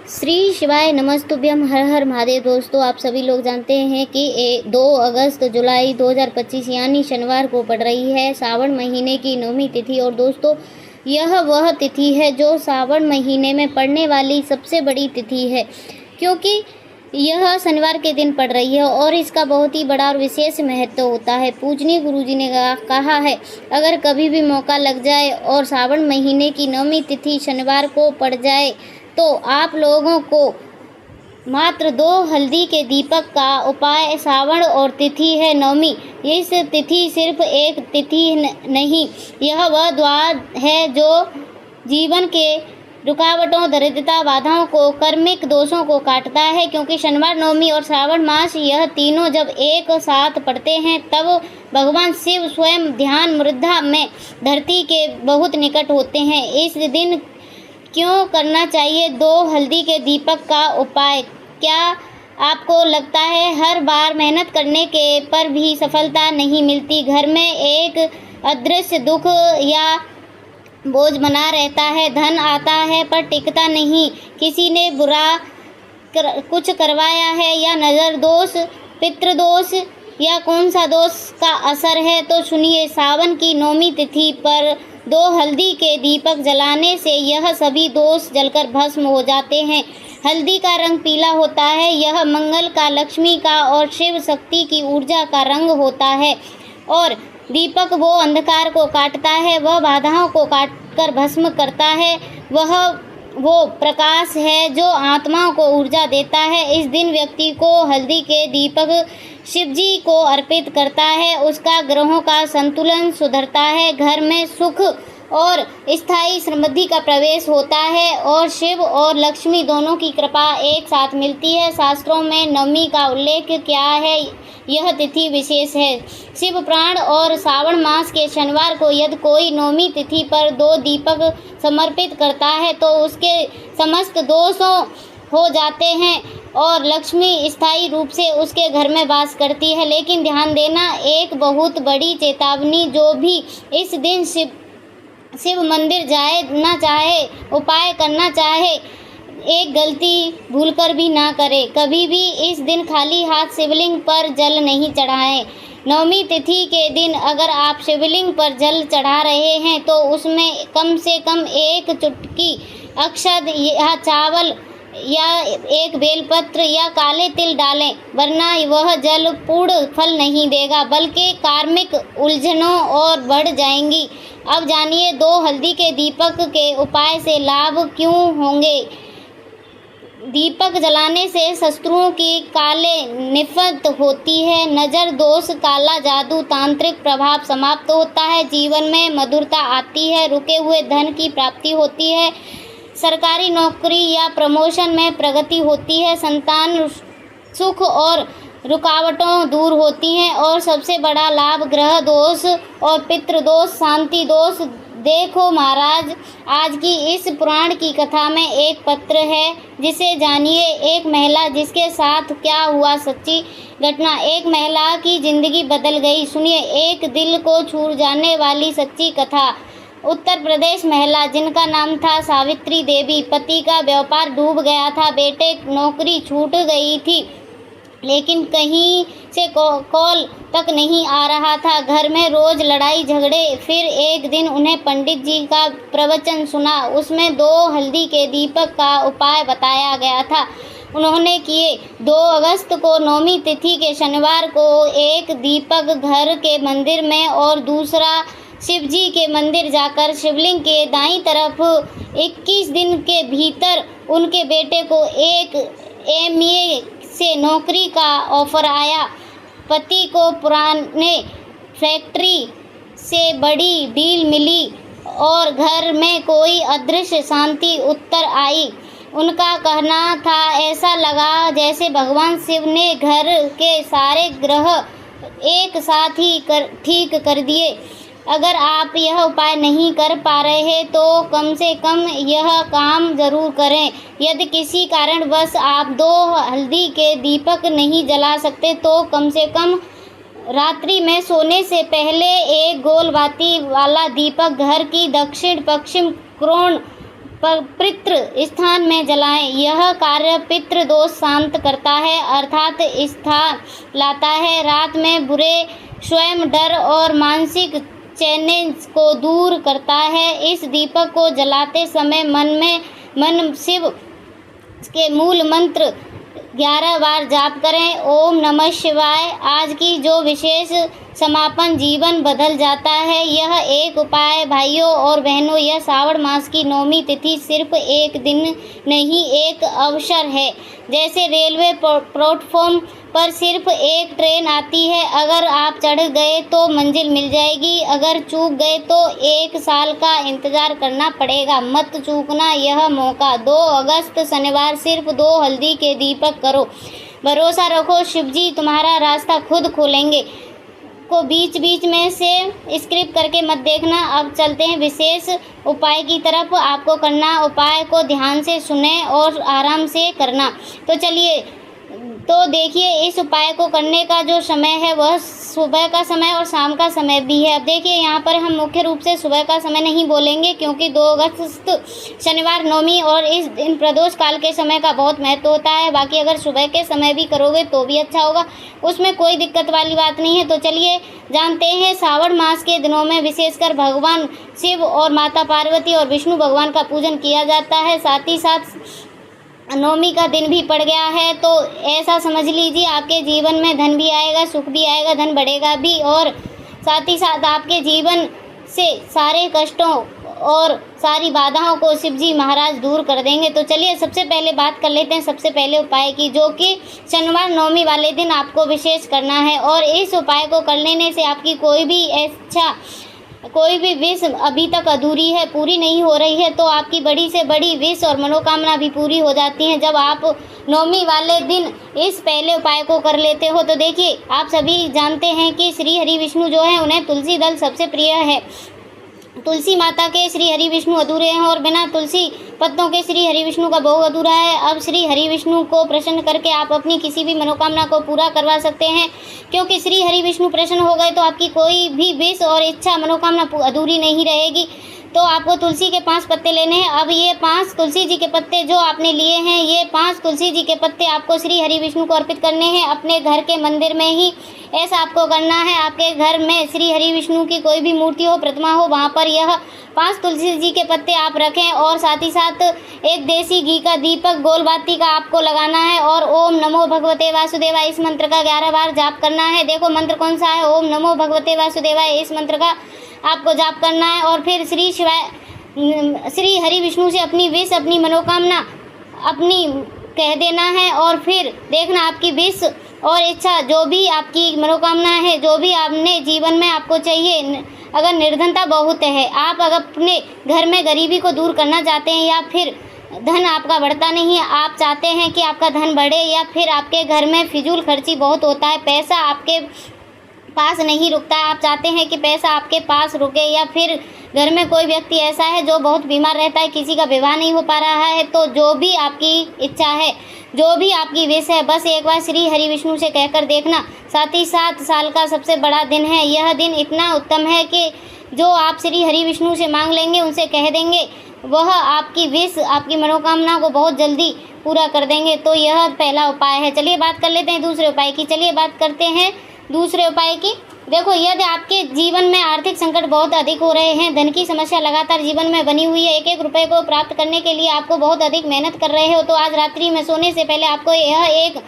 श्री शिवाय नमस्तुभ्यम, हर हर महादेव। दोस्तों, आप सभी लोग जानते हैं कि 2 अगस्त जुलाई 2025 यानी शनिवार को पड़ रही है सावन महीने की 9वीं तिथि। और दोस्तों, यह वह तिथि है जो सावन महीने में पड़ने वाली सबसे बड़ी तिथि है, क्योंकि यह शनिवार के दिन पड़ रही है और इसका बहुत ही बड़ा और विशेष महत्व होता है। पूजनीय गुरुजी ने कहा है, अगर कभी भी मौका लग जाए और सावन महीने की 9वीं तिथि शनिवार को पड़ जाए तो आप लोगों को मात्र 2 हल्दी के दीपक का उपाय। सावन और तिथि है 9वीं। इस तिथि सिर्फ एक तिथि नहीं, यह वह द्वार है जो जीवन के रुकावटों, दरिद्रता, बाधाओं को, कर्मिक दोषों को काटता है। क्योंकि शनिवार, 9वीं और श्रावण मास, यह तीनों जब एक साथ पड़ते हैं तब भगवान शिव स्वयं ध्यान मुद्रा में धरती के बहुत निकट होते हैं। इस दिन क्यों करना चाहिए 2 हल्दी के दीपक का उपाय? क्या आपको लगता है हर बार मेहनत करने के पर भी सफलता नहीं मिलती? घर में एक अदृश्य दुख या बोझ बना रहता है, धन आता है पर टिकता नहीं, किसी ने बुरा कुछ करवाया है या नज़र दोष, पितृदोष या कौन सा दोष का असर है? तो सुनिए, सावन की 9वीं तिथि पर 2 हल्दी के दीपक जलाने से यह सभी दोष जलकर भस्म हो जाते हैं। हल्दी का रंग पीला होता है, यह मंगल का, लक्ष्मी का और शिव शक्ति की ऊर्जा का रंग होता है। और दीपक वो अंधकार को काटता है, वह बाधाओं को काटकर भस्म करता है, वह वो प्रकाश है जो आत्माओं को ऊर्जा देता है। इस दिन व्यक्ति को हल्दी के दीपक शिवजी को अर्पित करता है, उसका ग्रहों का संतुलन सुधरता है, घर में सुख और स्थायी समृद्धि का प्रवेश होता है और शिव और लक्ष्मी दोनों की कृपा एक साथ मिलती है। शास्त्रों में 9वीं का उल्लेख क्या है? यह तिथि विशेष है। शिव पुराण और श्रावण मास के शनिवार को यदि कोई 9वीं तिथि पर 2 दीपक समर्पित करता है तो उसके समस्त दोषों हो जाते हैं और लक्ष्मी स्थायी रूप से उसके घर में वास करती है। लेकिन ध्यान देना, एक बहुत बड़ी चेतावनी, जो भी इस दिन शिव मंदिर जाना चाहे, उपाय करना चाहे, एक गलती भूलकर भी ना करे। कभी भी इस दिन खाली हाथ शिवलिंग पर जल नहीं चढ़ाएं। 9वीं तिथि के दिन अगर आप शिवलिंग पर जल चढ़ा रहे हैं तो उसमें कम से कम 1 चुटकी अक्षत या चावल या 1 बेलपत्र या काले तिल डालें, वरना वह जल पूर्ण फल नहीं देगा बल्कि कार्मिक उलझनों और बढ़ जाएंगी। अब जानिए 2 हल्दी के दीपक के उपाय से लाभ क्यों होंगे। दीपक जलाने से शत्रुओं की काले निफत होती है, नज़र दोष, काला जादू, तांत्रिक प्रभाव समाप्त होता है, जीवन में मधुरता आती है, रुके हुए धन की प्राप्ति होती है, सरकारी नौकरी या प्रमोशन में प्रगति होती है, संतान सुख और रुकावटों दूर होती हैं और सबसे बड़ा लाभ ग्रह दोष और पितृदोष, शांति दोष। देखो महाराज, आज की इस पुराण की कथा में एक पत्र है, जिसे जानिए। एक महिला, जिसके साथ क्या हुआ, सच्ची घटना। एक महिला की जिंदगी बदल गई। सुनिए, एक दिल को छू जाने वाली सच्ची कथा। उत्तर प्रदेश महिला, जिनका नाम था सावित्री देवी, पति का व्यापार डूब गया था, बेटे नौकरी छूट गई थी, लेकिन कहीं से कॉल तक नहीं आ रहा था, घर में रोज लड़ाई झगड़े। फिर एक दिन उन्हें पंडित जी का प्रवचन सुना, उसमें 2 हल्दी के दीपक का उपाय बताया गया था। उन्होंने किए। 2 अगस्त को 9वीं तिथि के शनिवार को एक दीपक घर के मंदिर में और दूसरा शिव जी के मंदिर जाकर शिवलिंग के दाईं तरफ 21 दिन के भीतर उनके बेटे को एक MA से नौकरी का ऑफर आया। पति को पुराने फैक्ट्री से बड़ी डील मिली और घर में कोई अदृश्य शांति उतर आई। उनका कहना था, ऐसा लगा जैसे भगवान शिव ने घर के सारे ग्रह एक साथ ही ठीक कर दिए। अगर आप यह उपाय नहीं कर पा रहे तो कम से कम यह काम जरूर करें। यदि किसी कारणवश आप 2 हल्दी के दीपक नहीं जला सकते तो कम से कम रात्रि में सोने से पहले एक गोल बाती वाला दीपक घर की दक्षिण पश्चिम कोण पवित्र स्थान में जलाएं। यह कार्य पितृ दोष शांत करता है अर्थात स्थान लाता है। रात में बुरे स्वयं डर और मानसिक चैलेंज को दूर करता है। इस दीपक को जलाते समय मन शिव के मूल मंत्र 11 बार जाप करें। ओम नमः शिवाय। आज की जो विशेष समापन जीवन बदल जाता है। यह एक उपाय भाइयों और बहनों, यह श्रावण मास की 9वीं तिथि सिर्फ एक दिन नहीं, एक अवसर है। जैसे रेलवे प्लेटफॉर्म पर सिर्फ एक ट्रेन आती है, अगर आप चढ़ गए तो मंजिल मिल जाएगी, अगर चूक गए तो 1 साल का इंतज़ार करना पड़ेगा। मत चूकना यह मौका। 2 अगस्त शनिवार सिर्फ 2 हल्दी के दीपक करो। भरोसा रखो, शिवजी तुम्हारा रास्ता खुद खोलेंगे। को बीच बीच में से स्किप करके मत देखना। अब चलते हैं विशेष उपाय की तरफ। आपको करना, उपाय को ध्यान से सुने और आराम से करना। तो चलिए, तो देखिए, इस उपाय को करने का जो समय है वह सुबह का समय और शाम का समय भी है। अब देखिए, यहाँ पर हम मुख्य रूप से सुबह का समय नहीं बोलेंगे क्योंकि 2 अगस्त शनिवार 9वीं और इस दिन प्रदोष काल के समय का बहुत महत्व होता है। बाकी अगर सुबह के समय भी करोगे तो भी अच्छा होगा, उसमें कोई दिक्कत वाली बात नहीं है। तो चलिए जानते हैं, श्रावण मास के दिनों में विशेषकर भगवान शिव और माता पार्वती और विष्णु भगवान का पूजन किया जाता है। साथ ही साथ 9वीं का दिन भी पड़ गया है, तो ऐसा समझ लीजिए आपके जीवन में धन भी आएगा, सुख भी आएगा, धन बढ़ेगा भी, और साथ ही साथ आपके जीवन से सारे कष्टों और सारी बाधाओं को शिवजी महाराज दूर कर देंगे। तो चलिए सबसे पहले बात कर लेते हैं सबसे पहले उपाय की, जो कि शनिवार 9वीं वाले दिन आपको विशेष करना है। और इस उपाय को कर लेने से आपकी कोई भी विश अभी तक अधूरी है, पूरी नहीं हो रही है, तो आपकी बड़ी से बड़ी विश और मनोकामना भी पूरी हो जाती हैं जब आप 9वीं वाले दिन इस पहले उपाय को कर लेते हो। तो देखिए, आप सभी जानते हैं कि श्री हरि विष्णु जो है उन्हें तुलसी दल सबसे प्रिय है। तुलसी माता के श्री हरि विष्णु अधूरे हैं और बिना तुलसी पत्तों के श्री हरि विष्णु का भोग अधूरा है। अब श्री हरि विष्णु को प्रसन्न करके आप अपनी किसी भी मनोकामना को पूरा करवा सकते हैं, क्योंकि श्री हरि विष्णु प्रसन्न हो गए तो आपकी कोई भी विश और इच्छा मनोकामना अधूरी नहीं रहेगी। तो आपको तुलसी के 5 पत्ते लेने हैं। अब ये 5 तुलसी जी के पत्ते जो आपने लिए हैं, ये 5 तुलसी जी के पत्ते आपको श्री हरि विष्णु को अर्पित करने हैं अपने घर के मंदिर में ही। ऐसा आपको करना है। आपके घर में श्री हरि विष्णु की कोई भी मूर्ति हो, प्रतिमा हो, वहाँ पर यह 5 तुलसी जी के पत्ते आप रखें और साथ ही साथ एक देसी घी का दीपक गोलबाती का आपको लगाना है और ओम नमो भगवते वासुदेवाय इस मंत्र का 11 बार जाप करना है। देखो मंत्र कौन सा है, ओम नमो भगवते वासुदेवाय इस मंत्र का आपको जाप करना है। और फिर श्री हरि विष्णु से अपनी विश, अपनी मनोकामना अपनी कह देना है और फिर देखना आपकी विश और इच्छा, जो भी आपकी मनोकामना है, जो भी आपने जीवन में आपको चाहिए। अगर निर्धनता बहुत है, आप अगर अपने घर में गरीबी को दूर करना चाहते हैं, या फिर धन आपका बढ़ता नहीं है, आप चाहते हैं कि आपका धन बढ़े, या फिर आपके घर में फिजूल खर्ची बहुत होता है, पैसा आपके पास नहीं रुकता है, आप चाहते हैं कि पैसा आपके पास रुके, या फिर घर में कोई व्यक्ति ऐसा है जो बहुत बीमार रहता है, किसी का विवाह नहीं हो पा रहा है, तो जो भी आपकी इच्छा है, जो भी आपकी विश है, बस एक बार श्री हरि विष्णु से कहकर देखना। साथ ही साथ साल का सबसे बड़ा दिन है। यह दिन इतना उत्तम है कि जो आप श्री हरि विष्णु से मांग लेंगे, उनसे कह देंगे, वह आपकी विश, आपकी मनोकामना को बहुत जल्दी पूरा कर देंगे। तो यह पहला उपाय है। चलिए बात कर लेते हैं दूसरे उपाय की। चलिए बात करते हैं दूसरे उपाय की। देखो, यदि आपके जीवन में आर्थिक संकट बहुत अधिक हो रहे हैं, धन की समस्या लगातार जीवन में बनी हुई है, 1-1 रुपये को प्राप्त करने के लिए आपको बहुत अधिक मेहनत कर रहे हो, तो आज रात्रि में सोने से पहले आपको यह एक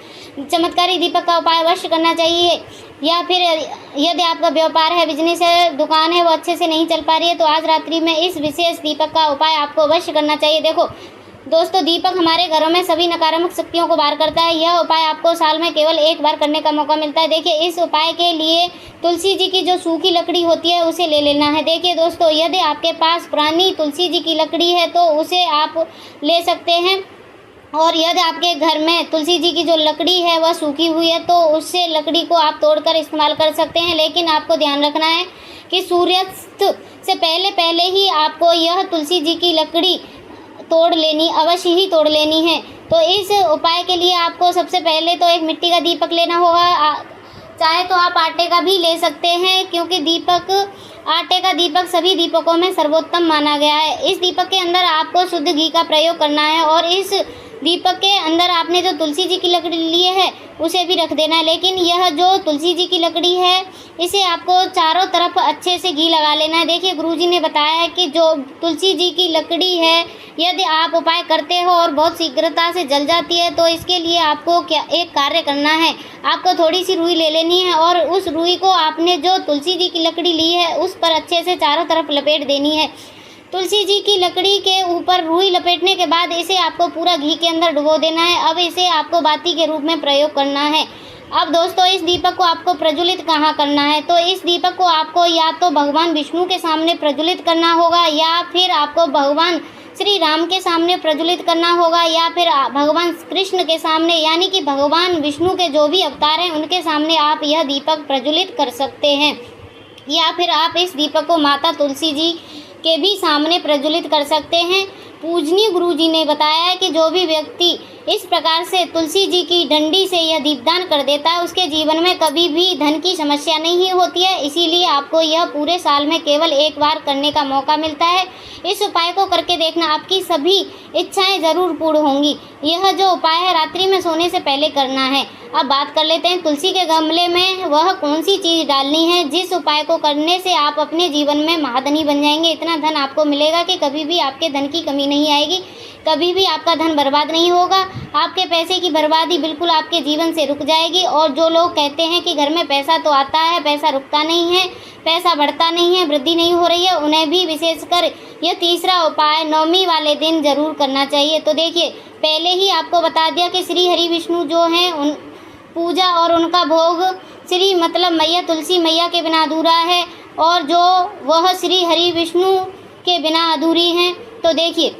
चमत्कारी दीपक का उपाय अवश्य करना चाहिए। या फिर यदि आपका व्यापार है, बिजनेस है, दुकान है, वो अच्छे से नहीं चल पा रही है, तो आज रात्रि में इस विशेष दीपक का उपाय आपको अवश्य करना चाहिए। देखो दोस्तों, दीपक हमारे घरों में सभी नकारात्मक शक्तियों को बाहर करता है। यह उपाय आपको साल में केवल 1 बार करने का मौका मिलता है। देखिए, इस उपाय के लिए तुलसी जी की जो सूखी लकड़ी होती है उसे ले लेना है। देखिए दोस्तों, यदि आपके पास पुरानी तुलसी जी की लकड़ी है तो उसे आप ले सकते हैं, और यदि आपके घर में तुलसी जी की जो लकड़ी है वह सूखी हुई है तो उससे लकड़ी को आप तोड़कर इस्तेमाल कर सकते हैं। लेकिन आपको ध्यान रखना है कि सूर्यास्त से पहले ही आपको यह तुलसी जी की लकड़ी अवश्य ही तोड़ लेनी है। तो इस उपाय के लिए आपको सबसे पहले तो एक मिट्टी का दीपक लेना होगा। चाहे तो आप आटे का भी ले सकते हैं, क्योंकि दीपक आटे का दीपक सभी दीपकों में सर्वोत्तम माना गया है। इस दीपक के अंदर आपको शुद्ध घी का प्रयोग करना है और इस दीपक के अंदर आपने जो तुलसी जी की लकड़ी ली है उसे भी रख देना है। लेकिन यह जो तुलसी जी की लकड़ी है इसे आपको चारों तरफ अच्छे से घी लगा लेना है। देखिए गुरुजी ने बताया है कि जो तुलसी जी की लकड़ी है यदि आप उपाय करते हो और बहुत शीघ्रता से जल जाती है तो इसके लिए आपको एक कार्य करना है। आपको थोड़ी सी रुई ले लेनी है और उस रुई को आपने जो तुलसी जी की लकड़ी ली है उस पर अच्छे से चारों तरफ लपेट देनी है। तुलसी जी की लकड़ी के ऊपर रुई लपेटने के बाद इसे आपको पूरा घी के अंदर डुबो देना है। अब इसे आपको बाती के रूप में प्रयोग करना है। अब दोस्तों इस दीपक को आपको प्रज्वलित कहाँ करना है, तो इस दीपक को आपको या तो भगवान विष्णु के सामने प्रज्वलित करना होगा या फिर आपको भगवान श्री राम के सामने प्रज्वलित करना होगा या फिर भगवान कृष्ण के सामने, यानी कि भगवान विष्णु के जो भी अवतार हैं उनके सामने आप यह दीपक प्रज्वलित कर सकते हैं। या फिर आप इस दीपक को माता तुलसी जी के भी सामने प्रज्वलित कर सकते हैं। पूजनीय गुरुजी ने बताया है कि जो भी व्यक्ति इस प्रकार से तुलसी जी की डंडी से यह दीपदान कर देता है उसके जीवन में कभी भी धन की समस्या नहीं होती है। इसीलिए आपको यह पूरे साल में केवल एक बार करने का मौका मिलता है। इस उपाय को करके देखना, आपकी सभी इच्छाएं ज़रूर पूर्ण होंगी। यह जो उपाय है रात्रि में सोने से पहले करना है। अब बात कर लेते हैं तुलसी के गमले में वह कौन सी चीज़ डालनी है जिस उपाय को करने से आप अपने जीवन में महाधनी बन जाएंगे। इतना धन आपको मिलेगा कि कभी भी आपके धन की कमी नहीं आएगी, कभी भी आपका धन बर्बाद नहीं होगा। आपके पैसे की बर्बादी बिल्कुल आपके जीवन से रुक जाएगी। और जो लोग कहते हैं कि घर में पैसा तो आता है, पैसा रुकता नहीं है, पैसा बढ़ता नहीं है, वृद्धि नहीं हो रही है, उन्हें भी विशेषकर यह तीसरा उपाय नवमी वाले दिन जरूर करना चाहिए। तो देखिए पहले ही आपको बता दिया कि श्री हरि विष्णु जो हैं उन पूजा और उनका भोग श्री मतलब मैया तुलसी मैया के बिना अधूरा है और जो वह श्री हरि विष्णु के बिना अधूरी हैं। तो देखिए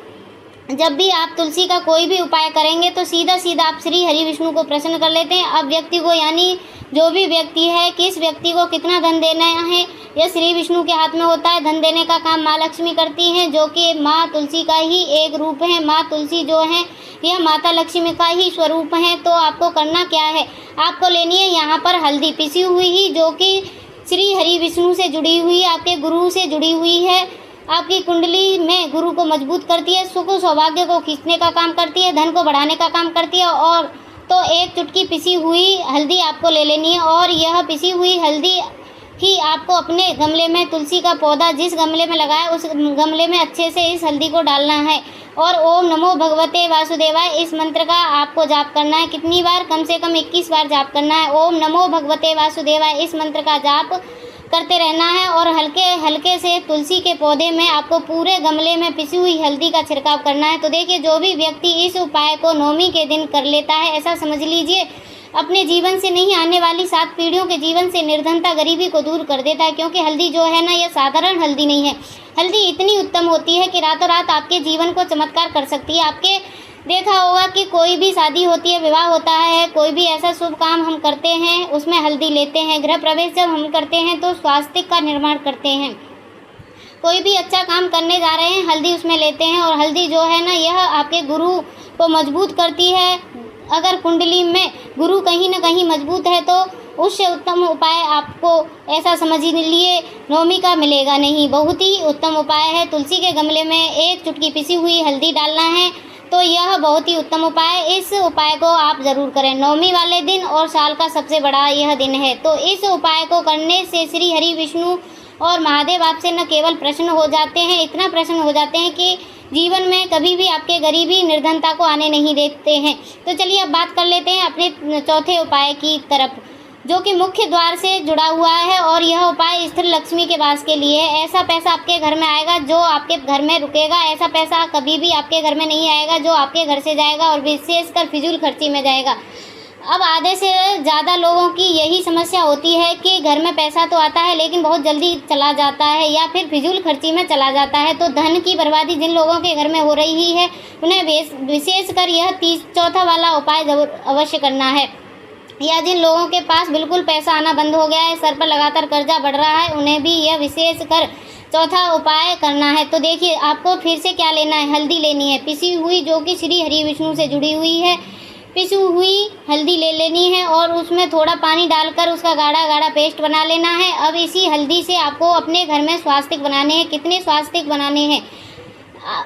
जब भी आप तुलसी का कोई भी उपाय करेंगे तो सीधा सीधा आप श्री हरि विष्णु को प्रसन्न कर लेते हैं। अब व्यक्ति को यानी जो भी व्यक्ति है किस व्यक्ति को कितना धन देना है यह श्री विष्णु के हाथ में होता है। धन देने का काम माँ लक्ष्मी करती हैं जो कि माँ तुलसी का ही एक रूप है। माँ तुलसी जो है यह माता लक्ष्मी का ही स्वरूप है। तो आपको करना क्या है, आपको लेनी है यहाँ पर हल्दी पिसी हुई ही जो कि श्री हरि विष्णु से जुड़ी हुई, आपके गुरु से जुड़ी हुई है, आपकी कुंडली में गुरु को मजबूत करती है, सुख सौभाग्य को खींचने का काम करती है, धन को बढ़ाने का काम करती है। और तो एक चुटकी पिसी हुई हल्दी आपको ले लेनी है और यह पिसी हुई हल्दी ही आपको अपने गमले में तुलसी का पौधा जिस गमले में लगाए उस गमले में अच्छे से इस हल्दी को डालना है और ओम नमो भगवते वासुदेवाय इस मंत्र का आपको जाप करना है। कितनी बार, कम से कम 21 बार जाप करना है। ओम नमो भगवते वासुदेवाय इस मंत्र का जाप करते रहना है और हल्के हल्के से तुलसी के पौधे में आपको पूरे गमले में पिसी हुई हल्दी का छिड़काव करना है। तो देखिए जो भी व्यक्ति इस उपाय को नवमी के दिन कर लेता है ऐसा समझ लीजिए अपने जीवन से नहीं आने वाली 7 पीढ़ियों के जीवन से निर्धनता गरीबी को दूर कर देता है। क्योंकि हल्दी जो है ना यह साधारण हल्दी नहीं है, हल्दी इतनी उत्तम होती है कि रातों रात आपके जीवन को चमत्कार कर सकती है। आपके देखा होगा कि कोई भी शादी होती है, विवाह होता है, कोई भी ऐसा शुभ काम हम करते हैं उसमें हल्दी लेते हैं। गृह प्रवेश जब हम करते हैं तो स्वास्थ्य का निर्माण करते हैं। कोई भी अच्छा काम करने जा रहे हैं हल्दी उसमें लेते हैं। और हल्दी जो है ना यह आपके गुरु को मजबूत करती है। अगर कुंडली में गुरु कहीं ना कहीं मजबूत है तो उससे उत्तम उपाय आपको ऐसा समझ लिए नवमी का मिलेगा नहीं। बहुत ही उत्तम उपाय है। तुलसी के गमले में एक चुटकी पिसी हुई हल्दी डालना है तो यह बहुत ही उत्तम उपाय है। इस उपाय को आप ज़रूर करें नवमी वाले दिन और साल का सबसे बड़ा यह दिन है। तो इस उपाय को करने से श्री हरि विष्णु और महादेव आपसे न केवल प्रसन्न हो जाते हैं, इतना प्रसन्न हो जाते हैं कि जीवन में कभी भी आपके गरीबी निर्धनता को आने नहीं देते हैं। तो चलिए अब बात कर लेते हैं अपने चौथे उपाय की तरफ जो कि मुख्य द्वार से जुड़ा हुआ है। और यह उपाय स्थिर लक्ष्मी के वास के लिए है। ऐसा पैसा आपके घर में आएगा जो आपके घर में रुकेगा। ऐसा पैसा कभी भी आपके घर में नहीं आएगा जो आपके घर से जाएगा और विशेषकर फिजूल खर्ची में जाएगा। अब आधे से ज़्यादा लोगों की यही समस्या होती है कि घर में पैसा तो आता है लेकिन बहुत जल्दी चला जाता है या फिर फिजूल खर्ची में चला जाता है। तो धन की बर्बादी जिन लोगों के घर में हो रही है उन्हें विशेषकर यह चौथा वाला उपाय जरूर अवश्य करना है। या जिन लोगों के पास बिल्कुल पैसा आना बंद हो गया है, सर पर लगातार कर्जा बढ़ रहा है, उन्हें भी यह विशेषकर चौथा उपाय करना है। तो देखिए आपको फिर से क्या लेना है, हल्दी लेनी है पिसी हुई जो कि श्री हरि विष्णु से जुड़ी हुई है। पिसी हुई हल्दी ले लेनी है और उसमें थोड़ा पानी डालकर उसका गाढ़ा गाढ़ा पेस्ट बना लेना है। अब इसी हल्दी से आपको अपने घर में स्वास्तिक बनाने हैं। कितने स्वास्तिक बनाने हैं?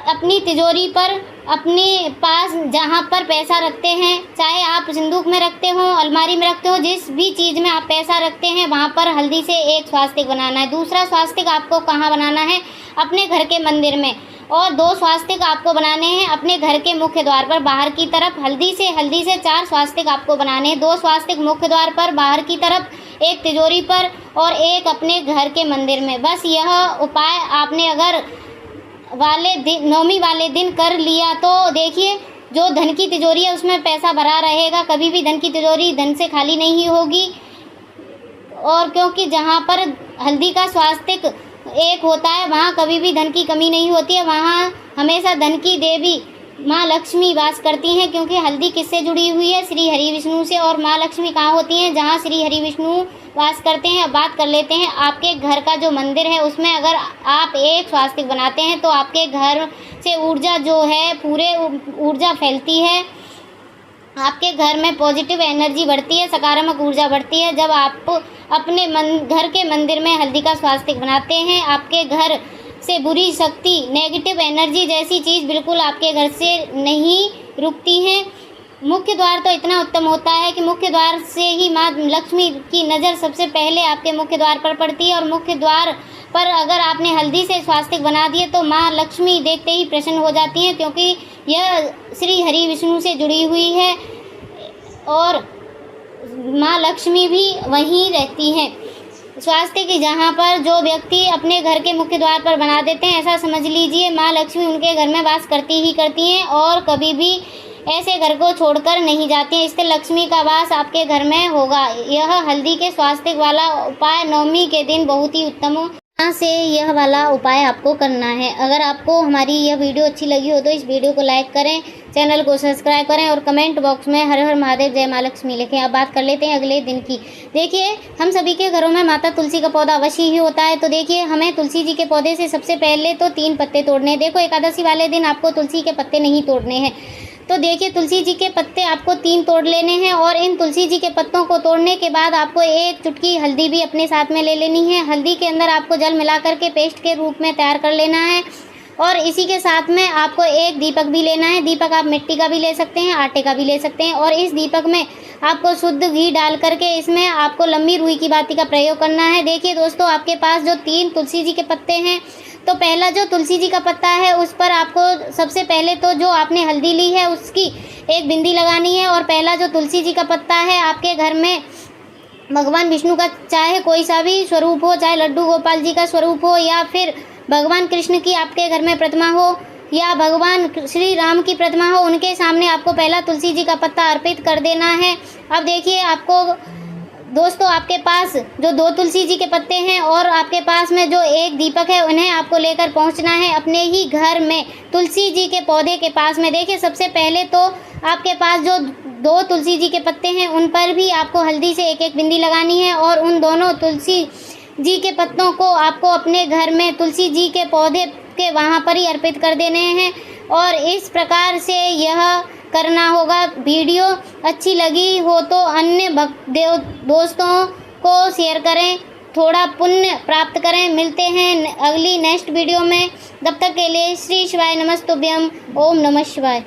अपनी तिजोरी पर, अपने पास जहाँ पर पैसा रखते हैं, चाहे आप सिंदूक में रखते हो, अलमारी में रखते हो, जिस भी चीज़ में आप पैसा रखते हैं वहाँ पर हल्दी से एक स्वास्तिक बनाना है। दूसरा स्वास्तिक आपको कहाँ बनाना है? अपने घर के मंदिर में। और 2 स्वास्तिक आपको बनाने हैं अपने घर के मुख्य द्वार पर बाहर की तरफ। हल्दी से 4 स्वास्तिक आपको बनाने हैं। 2 स्वास्तिक मुख्य द्वार पर बाहर की तरफ, 1 तिजोरी पर और 1 अपने घर के मंदिर में। बस यह उपाय आपने अगर नवमी वाले दिन कर लिया तो देखिए, जो धन की तिजोरी है उसमें पैसा भरा रहेगा। कभी भी धन की तिजोरी धन से खाली नहीं होगी। और क्योंकि जहाँ पर हल्दी का स्वास्तिक एक होता है वहाँ कभी भी धन की कमी नहीं होती है। वहाँ हमेशा धन की देवी माँ लक्ष्मी वास करती हैं, क्योंकि हल्दी किससे जुड़ी हुई है? श्री हरि विष्णु से। और माँ लक्ष्मी कहाँ होती हैं? जहाँ श्री हरि विष्णु वास करते हैं। अब बात कर लेते हैं आपके घर का जो मंदिर है उसमें अगर आप एक स्वास्तिक बनाते हैं तो आपके घर से ऊर्जा जो है, पूरे ऊर्जा फैलती है। आपके घर में पॉजिटिव एनर्जी बढ़ती है, सकारात्मक ऊर्जा बढ़ती है। जब आप अपने घर के मंदिर में हल्दी का स्वास्तिक बनाते हैं, आपके घर से बुरी शक्ति, नेगेटिव एनर्जी जैसी चीज़ बिल्कुल आपके घर से नहीं रुकती हैं। मुख्य द्वार तो इतना उत्तम होता है कि मुख्य द्वार से ही माँ लक्ष्मी की नज़र सबसे पहले आपके मुख्य द्वार पर पड़ती है। और मुख्य द्वार पर अगर आपने हल्दी से स्वास्तिक बना दिए तो माँ लक्ष्मी देखते ही प्रसन्न हो जाती हैं, क्योंकि यह श्री हरि विष्णु से जुड़ी हुई है और माँ लक्ष्मी भी वहीं रहती हैं। स्वास्तिक जहाँ पर जो व्यक्ति अपने घर के मुख्य द्वार पर बना देते हैं, ऐसा समझ लीजिए माँ लक्ष्मी उनके घर में वास करती हैं और कभी भी ऐसे घर को छोड़कर नहीं जाती हैं। इससे लक्ष्मी का वास आपके घर में होगा। यह हल्दी के स्वास्तिक वाला उपाय नवमी के दिन बहुत ही उत्तम हो। यहाँ से यह वाला उपाय आपको करना है। अगर आपको हमारी यह वीडियो अच्छी लगी हो तो इस वीडियो को लाइक करें, चैनल को सब्सक्राइब करें और कमेंट बॉक्स में हर हर महादेव जय माँ लक्ष्मी लिखें। अब बात कर लेते हैं अगले दिन की। देखिए, हम सभी के घरों में माता तुलसी का पौधा अवश्य ही होता है। तो देखिए, हमें तुलसी जी के पौधे से सबसे पहले तो 3 पत्ते तोड़ने हैं। देखो, एकादशी वाले दिन आपको तुलसी के पत्ते नहीं तोड़ने हैं। तो देखिए, तुलसी जी के पत्ते आपको 3 तोड़ लेने हैं और इन तुलसी जी के पत्तों को तोड़ने के बाद आपको 1 चुटकी हल्दी भी अपने साथ में ले लेनी है। हल्दी के अंदर आपको जल मिला करके पेस्ट के रूप में तैयार कर लेना है। और इसी के साथ में आपको 1 दीपक भी लेना है। दीपक आप मिट्टी का भी ले सकते हैं, आटे का भी ले सकते हैं। और इस दीपक में आपको शुद्ध घी डाल करके इसमें आपको लंबी रुई की बाती का प्रयोग करना है। देखिए दोस्तों, आपके पास जो 3 तुलसी जी के पत्ते हैं, तो पहला जो तुलसी जी का पत्ता है उस पर आपको सबसे पहले तो जो आपने हल्दी ली है उसकी 1 बिंदी लगानी है। और पहला जो तुलसी जी का पत्ता है, आपके घर में भगवान विष्णु का चाहे कोई सा भी स्वरूप हो, चाहे लड्डू गोपाल जी का स्वरूप हो या फिर भगवान कृष्ण की आपके घर में प्रतिमा हो या भगवान श्री राम की प्रतिमा हो, उनके सामने आपको पहला तुलसी जी का पत्ता अर्पित कर देना है। अब देखिए, आपको दोस्तों आपके पास जो 2 तुलसी जी के पत्ते हैं और आपके पास में जो 1 दीपक है, उन्हें आपको लेकर पहुंचना है अपने ही घर में तुलसी जी के पौधे के पास में। देखिए, सबसे पहले तो आपके पास जो 2 तुलसी जी के पत्ते हैं उन पर भी आपको हल्दी से 1-1 बिंदी लगानी है और उन दोनों तुलसी जी के पत्तों को आपको अपने घर में तुलसी जी के पौधे के वहाँ पर ही अर्पित कर देने हैं। और इस प्रकार से यह करना होगा। वीडियो अच्छी लगी हो तो अन्य दोस्तों को शेयर करें, थोड़ा पुण्य प्राप्त करें। मिलते हैं अगली नेक्स्ट वीडियो में। तब तक के लिए श्री शिवाय नमस्तुभ्यम। ओम नमः शिवाय।